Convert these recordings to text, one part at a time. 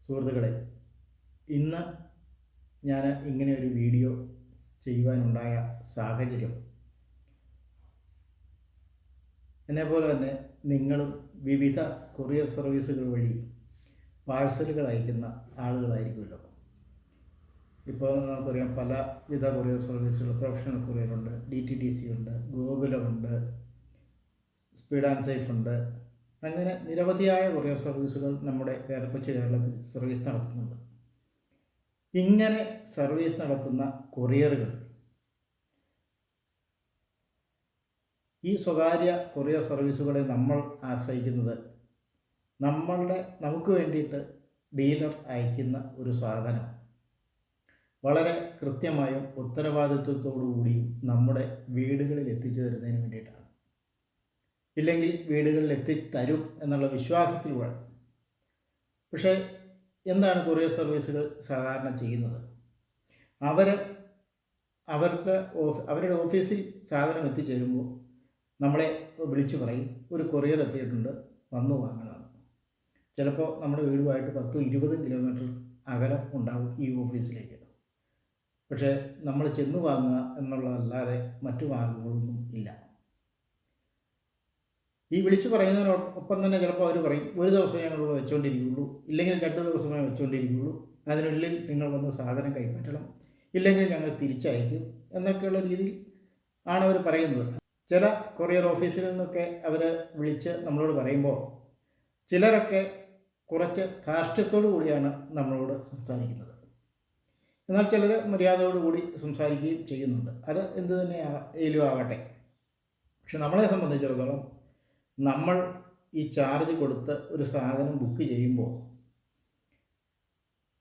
സുഹൃത്തുക്കളെ, ഇന്ന് ഞാൻ ഇങ്ങനെ ഒരു വീഡിയോ ചെയ്യുവാനുണ്ടായ സാഹചര്യം, എന്നെപ്പോലെ തന്നെ നിങ്ങളും വിവിധ കൊറിയർ സർവീസുകൾ വഴി പാഴ്സലുകൾ അയക്കുന്ന ആളുകളായിരിക്കുമല്ലോ. ഇപ്പോൾ നമുക്കറിയാം, പലവിധ കൊറിയർ സർവീസുകൾ, പ്രൊഫഷണൽ കൊറിയറുണ്ട്, DTDC ഉണ്ട്, ഗോകുലമുണ്ട്, സ്പീഡ് ആൻഡ് സേഫ് ഉണ്ട്. അങ്ങനെ നിരവധിയായ കൊറിയർ സർവീസുകൾ നമ്മുടെ കൊച്ചു കേരളത്തിൽ സർവീസ് നടത്തുന്നുണ്ട്. ഇങ്ങനെ സർവീസ് നടത്തുന്ന കൊറിയറുകൾ ഈ സ്വകാര്യ കൊറിയർ സർവീസുകളെ നമ്മൾ ആശ്രയിക്കുന്നത് നമുക്ക് വേണ്ടിയിട്ട് ഡീലർ അയക്കുന്ന ഒരു സാധനം വളരെ കൃത്യമായും ഉത്തരവാദിത്വത്തോടുകൂടിയും നമ്മുടെ വീടുകളിൽ എത്തിച്ചു തരുന്നതിന് വേണ്ടിയിട്ടാണ്. ഇല്ലെങ്കിൽ വീടുകളിൽ എത്തിച്ച് തരും എന്നുള്ള വിശ്വാസത്തിലൂടെ. പക്ഷേ എന്താണ് കൊറിയർ സർവീസുകൾ സാധാരണ ചെയ്യുന്നത്? അവരുടെ ഓഫീസിൽ സാധനം എത്തിച്ചേരുമ്പോൾ നമ്മളെ വിളിച്ചു പറയും, ഒരു കൊറിയർ എത്തിയിട്ടുണ്ട്, വന്നു വാങ്ങണം. ചിലപ്പോൾ നമ്മുടെ വീടുമായിട്ട് 10-20 കിലോമീറ്റർ അകലം ഉണ്ടാവും ഈ ഓഫീസിലേക്ക്. പക്ഷേ നമ്മൾ ചെന്ന് വാങ്ങുക എന്നുള്ളതല്ലാതെ മറ്റു മാർഗങ്ങളൊന്നും ഇല്ല. ഈ വിളിച്ചു പറയുന്നതിനൊപ്പം തന്നെ ചിലപ്പോൾ അവർ പറയും, ഒരു ദിവസം ഞങ്ങളിവിടെ വെച്ചുകൊണ്ടിരിക്കുകയുള്ളൂ, ഇല്ലെങ്കിൽ 2 ദിവസമേ വെച്ചുകൊണ്ടിരിക്കുകയുള്ളൂ, അതിനുള്ളിൽ നിങ്ങൾ വന്ന് സാധനം കൈപ്പറ്റണം, ഇല്ലെങ്കിൽ ഞങ്ങൾ തിരിച്ചയക്കും എന്നൊക്കെയുള്ള രീതിയിൽ ആണ് അവർ പറയുന്നത്. ചില കൊറിയർ ഓഫീസിൽ നിന്നൊക്കെ അവർ വിളിച്ച് നമ്മളോട് പറയുമ്പോൾ ചിലരൊക്കെ കുറച്ച് ധാർഷ്ട്യത്തോടു കൂടിയാണ് നമ്മളോട് സംസാരിക്കുന്നത്. എന്നാൽ ചിലർ മര്യാദയോടുകൂടി സംസാരിക്കുകയും ചെയ്യുന്നുണ്ട്. അത് എന്ത് തന്നെ ആവട്ടെ. പക്ഷെ നമ്മളെ സംബന്ധിച്ചിടത്തോളം നമ്മൾ ഈ ചാർജ് കൊടുത്ത് ഒരു സാധനം ബുക്ക് ചെയ്യുമ്പോൾ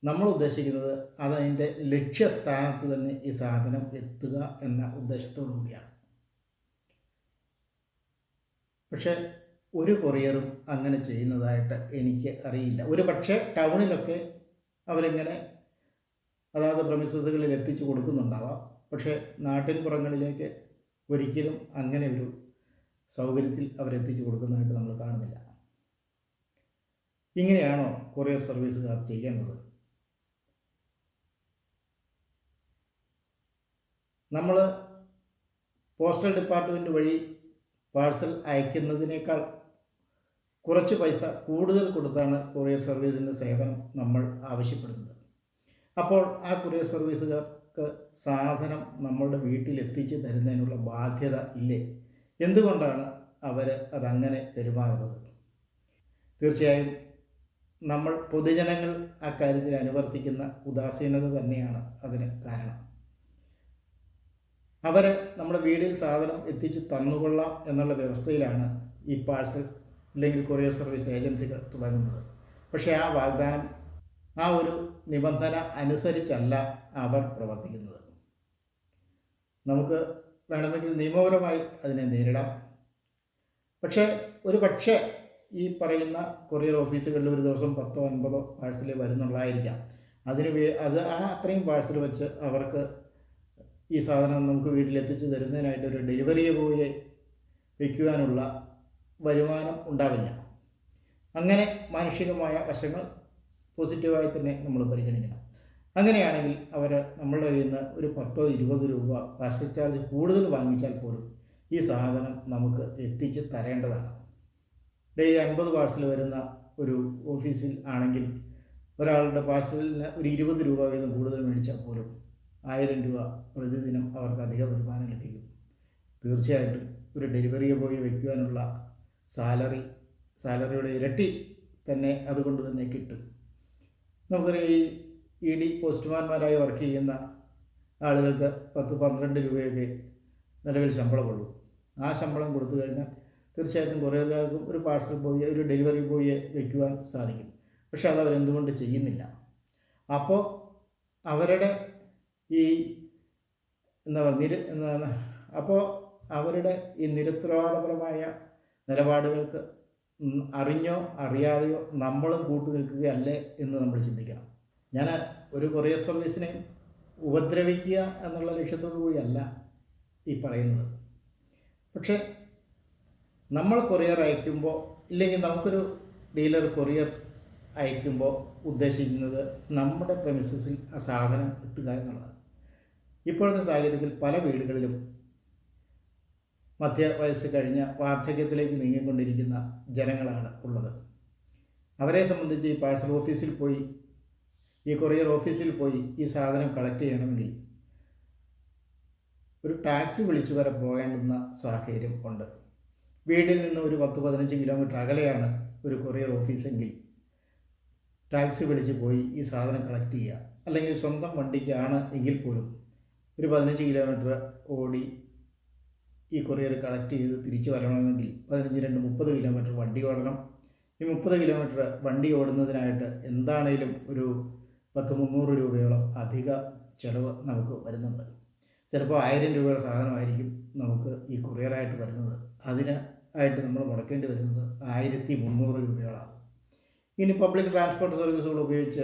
നമ്മൾ ഉദ്ദേശിക്കുന്നത് അതതിൻ്റെ ലക്ഷ്യസ്ഥാനത്ത് തന്നെ ഈ സാധനം എത്തുക എന്ന ഉദ്ദേശത്തോടു കൂടിയാണ്. പക്ഷേ ഒരു കൊറിയറും അങ്ങനെ ചെയ്യുന്നതായിട്ട് എനിക്ക് അറിയില്ല. ഒരു പക്ഷേ ടൗണിലൊക്കെ അവരിങ്ങനെ അതായത് പ്രമിസസുകളിൽ എത്തിച്ചു കൊടുക്കുന്നുണ്ടാവാം. പക്ഷേ നാട്ടിൻപുറങ്ങളിലേക്ക് ഒരിക്കലും അങ്ങനെ ഒരു സൗകര്യത്തിൽ അവരെത്തിച്ചു കൊടുക്കുന്നതായിട്ട് നമ്മൾ കാണുന്നില്ല. ഇങ്ങനെയാണോ കൊറിയർ സർവീസുകാർ ചെയ്യേണ്ടത്? നമ്മൾ പോസ്റ്റൽ ഡിപ്പാർട്ട്മെൻറ്റ് വഴി പാഴ്സൽ അയക്കുന്നതിനേക്കാൾ കുറച്ച് പൈസ കൂടുതൽ കൊടുത്താണ് കൊറിയർ സർവീസിൻ്റെ സേവനം നമ്മൾ ആവശ്യപ്പെടുന്നത്. അപ്പോൾ ആ കൊറിയർ സർവീസുകാർക്ക് സാധനം നമ്മളുടെ വീട്ടിൽ എത്തിച്ച് തരുന്നതിനുള്ള ബാധ്യത ഇല്ലേ? എന്തുകൊണ്ടാണ് അവർ അതങ്ങനെ പെരുമാറുന്നത്? തീർച്ചയായും നമ്മൾ പൊതുജനങ്ങൾ ആ കാര്യത്തിൽ അനുവർത്തിക്കുന്ന ഉദാസീനത തന്നെയാണ് അതിന് കാരണം. അവർ നമ്മുടെ വീടിൽ സാധനം എത്തിച്ച് തന്നുകൊള്ളാം എന്നുള്ള വ്യവസ്ഥയിലാണ് ഈ പാഴ്സൽ അല്ലെങ്കിൽ കൊറിയർ സർവീസ് ഏജൻസികൾ തുടങ്ങുന്നത്. പക്ഷേ ആ വാഗ്ദാനം, ആ ഒരു നിബന്ധന അനുസരിച്ചല്ല അവർ പ്രവർത്തിക്കുന്നത്. നമുക്ക് വേണമെങ്കിൽ നിയമപരമായി അതിനെ നേരിടാം. പക്ഷേ ഈ പറയുന്ന കൊറിയർ ഓഫീസുകളിൽ ഒരു ദിവസം 10-50 പാഴ്സൽ വരുന്നുള്ളതായിരിക്കാം. അത്രയും പാഴ്സൽ വെച്ച് അവർക്ക് ഈ സാധനം നമുക്ക് വീട്ടിലെത്തിച്ച് തരുന്നതിനായിട്ട് ഒരു ഡെലിവറി ബോയെ വയ്ക്കുവാനുള്ള വരുമാനം ഉണ്ടാവില്ല. അങ്ങനെ മാനുഷികമായ വശങ്ങൾ പോസിറ്റീവായി തന്നെ നമ്മൾ പരിഗണിക്കണം. അങ്ങനെയാണെങ്കിൽ അവർ നമ്മളുടെ കയ്യിൽ നിന്ന് ഒരു 10-20 രൂപ പാഴ്സൽ ചാർജ് കൂടുതൽ വാങ്ങിച്ചാൽ പോലും ഈ സാധനം നമുക്ക് എത്തിച്ച് തരേണ്ടതാണ്. ഡെയിലി 50 പാഴ്സൽ വരുന്ന ഒരു ഓഫീസിൽ ആണെങ്കിൽ ഒരാളുടെ പാഴ്സലിന് ഒരു 20 രൂപ വീതം കൂടുതൽ മേടിച്ചാൽ പോലും 1000 രൂപ പ്രതിദിനം അവർക്ക് അധിക വരുമാനം ലഭിക്കും. തീർച്ചയായിട്ടും ഒരു ഡെലിവറി ബോയ് വയ്ക്കുവാനുള്ള സാലറിയുടെ ഇരട്ടി തന്നെ അതുകൊണ്ട് തന്നെ കിട്ടും. നമുക്കറിയാം, ഈ ED പോസ്റ്റ്മാൻമാരായി വർക്ക് ചെയ്യുന്ന ആളുകൾക്ക് 10-12 രൂപയൊക്കെ നിലവിൽ ശമ്പളമുള്ളൂ. ആ ശമ്പളം കൊടുത്തു കഴിഞ്ഞാൽ തീർച്ചയായിട്ടും കുറേക്കാർക്കും ഒരു പാഴ്സൽ ബോയെ, ഒരു ഡെലിവറി ബോയെ വയ്ക്കുവാൻ സാധിക്കും. പക്ഷെ അത് അവരെന്തുകൊണ്ട് ചെയ്യുന്നില്ല? അപ്പോൾ അവരുടെ അവരുടെ ഈ നിരുത്തരവാദപരമായ നിലപാടുകൾക്ക് അറിഞ്ഞോ അറിയാതെയോ നമ്മളും കൂട്ടുനിൽക്കുകയല്ലേ എന്ന് നമ്മൾ ചിന്തിക്കണം. ഞാൻ ഒരു കൊറിയർ സർവീസിനെ ഉപദ്രവിക്കുക എന്നുള്ള ലക്ഷ്യത്തോടു കൂടിയല്ല ഈ പറയുന്നത്. പക്ഷേ നമ്മൾ കൊറിയർ അയക്കുമ്പോൾ, ഇല്ലെങ്കിൽ നമുക്കൊരു ഡീലർ കൊറിയർ അയക്കുമ്പോൾ ഉദ്ദേശിക്കുന്നത് നമ്മുടെ പ്രെമിസസിൽ ആ സാധനം എത്തുക എന്നുള്ളതാണ്. ഇപ്പോഴത്തെ സാഹചര്യത്തിൽ പല വീടുകളിലും മധ്യവയസ്സ് കഴിഞ്ഞ വാർദ്ധക്യത്തിലേക്ക് നീങ്ങിക്കൊണ്ടിരിക്കുന്ന ജനങ്ങളാണ് ഉള്ളത്. അവരെ സംബന്ധിച്ച് ഈ പാഴ്സൽ ഓഫീസിൽ പോയി, ഈ കൊറിയർ ഓഫീസിൽ പോയി ഈ സാധനം കളക്ട് ചെയ്യണമെങ്കിൽ ഒരു ടാക്സി വിളിച്ചു വരെ പോകേണ്ടുന്ന സാഹചര്യം ഉണ്ട്. വീട്ടിൽ നിന്ന് ഒരു 10-15 കിലോമീറ്റർ അകലെയാണ് ഒരു കൊറിയർ ഓഫീസെങ്കിൽ ടാക്സി വിളിച്ച് പോയി ഈ സാധനം കളക്ട് ചെയ്യുക. അല്ലെങ്കിൽ സ്വന്തം വണ്ടിക്കാണ് എങ്കിൽ പോലും ഒരു 15 കിലോമീറ്റർ ഓടി ഈ കൊറിയർ കളക്ട് ചെയ്ത് തിരിച്ചു വരണമെങ്കിൽ 15-30 കിലോമീറ്റർ വണ്ടി ഓടണം. ഈ 30 കിലോമീറ്റർ വണ്ടി ഓടുന്നതിനായിട്ട് എന്താണേലും ഒരു 100-300 രൂപയോളം അധിക ചിലവ് നമുക്ക് വരുന്നുണ്ട്. ചിലപ്പോൾ 1000 രൂപയുടെ സാധനമായിരിക്കും നമുക്ക് ഈ കൊറിയറായിട്ട് വരുന്നത്. അതിനായിട്ട് നമ്മൾ മുടക്കേണ്ടി വരുന്നത് 1300 രൂപയോളാണ്. ഇനി പബ്ലിക് ട്രാൻസ്പോർട്ട് സർവീസുകൾ ഉപയോഗിച്ച്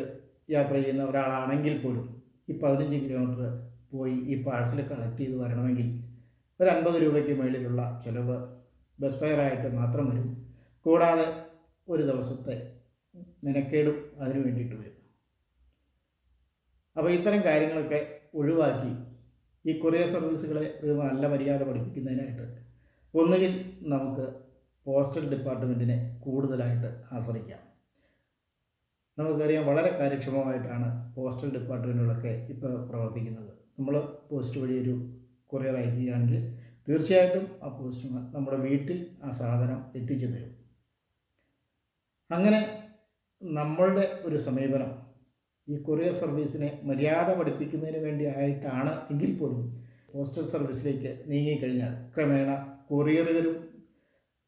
യാത്ര ചെയ്യുന്ന ഒരാളാണെങ്കിൽ പോലും ഈ 15 കിലോമീറ്റർ പോയി ഈ പാഴ്സൽ കളക്ട് ചെയ്ത് വരണമെങ്കിൽ ഒരു 50 രൂപയ്ക്ക് മുകളിലുള്ള ചിലവ് ബസ് ഫെയറായിട്ട് മാത്രം വരും. കൂടാതെ ഒരു ദിവസത്തെ മെനക്കേടും അതിനു വേണ്ടിയിട്ട് വരും. അപ്പോൾ ഇത്തരം കാര്യങ്ങളൊക്കെ ഒഴിവാക്കി ഈ കൊറിയർ സർവീസുകളെ ഒരു നല്ല മര്യാദ പഠിപ്പിക്കുന്നതിനായിട്ട് ഒന്നുകിൽ നമുക്ക് പോസ്റ്റൽ ഡിപ്പാർട്ട്മെൻറ്റിനെ കൂടുതലായിട്ട് ആശ്രയിക്കാം. നമുക്കറിയാം, വളരെ കാര്യക്ഷമമായിട്ടാണ് പോസ്റ്റൽ ഡിപ്പാർട്ട്മെൻറ്റുകളൊക്കെ ഇപ്പോൾ പ്രവർത്തിക്കുന്നത്. നമ്മൾ പോസ്റ്റ് വഴി ഒരു കൊറിയർ അയക്കുകയാണെങ്കിൽ തീർച്ചയായിട്ടും ആ പോസ്റ്റ്മാൻ നമ്മുടെ വീട്ടിൽ ആ സാധനം എത്തിച്ചു തരും. അങ്ങനെ നമ്മളുടെ ഒരു സമീപനം ഈ കൊറിയർ സർവീസിനെ മര്യാദ പഠിപ്പിക്കുന്നതിന് വേണ്ടി ആയിട്ടാണ് എങ്കിൽ പോലും പോസ്റ്റൽ സർവീസിലേക്ക് നീങ്ങിക്കഴിഞ്ഞാൽ ക്രമേണ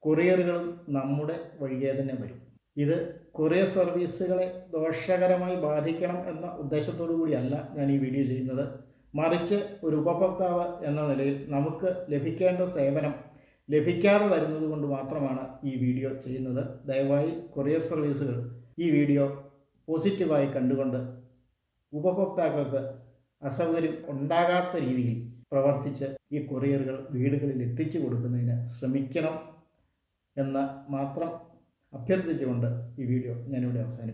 കൊറിയറുകളും നമ്മുടെ വഴിയെ തന്നെ വരും. ഇത് കൊറിയർ സർവീസുകളെ ദോഷകരമായി ബാധിക്കണം എന്ന ഉദ്ദേശത്തോടു കൂടിയല്ല ഞാൻ ഈ വീഡിയോ ചെയ്യുന്നത്. മറിച്ച് ഒരു ഉപഭോക്താവ് എന്ന നിലയിൽ നമുക്ക് ലഭിക്കേണ്ട സേവനം ലഭിക്കാതെ വരുന്നത് കൊണ്ട് മാത്രമാണ് ഈ വീഡിയോ ചെയ്യുന്നത്. ദയവായി കൊറിയർ സർവീസുകൾ ഈ വീഡിയോ പോസിറ്റീവായി കണ്ടുകൊണ്ട് ഉപഭോക്താക്കൾക്ക് അസൗകര്യം ഉണ്ടാകാത്ത രീതിയിൽ പ്രവർത്തിച്ച് ഈ കൊറിയറുകൾ വീടുകളിൽ എത്തിച്ചു കൊടുക്കുന്നതിന് ശ്രമിക്കണം എന്ന് മാത്രം അഭ്യർത്ഥിച്ചുകൊണ്ട് ഈ വീഡിയോ ഞാനിവിടെ അവസാനിപ്പിക്കും.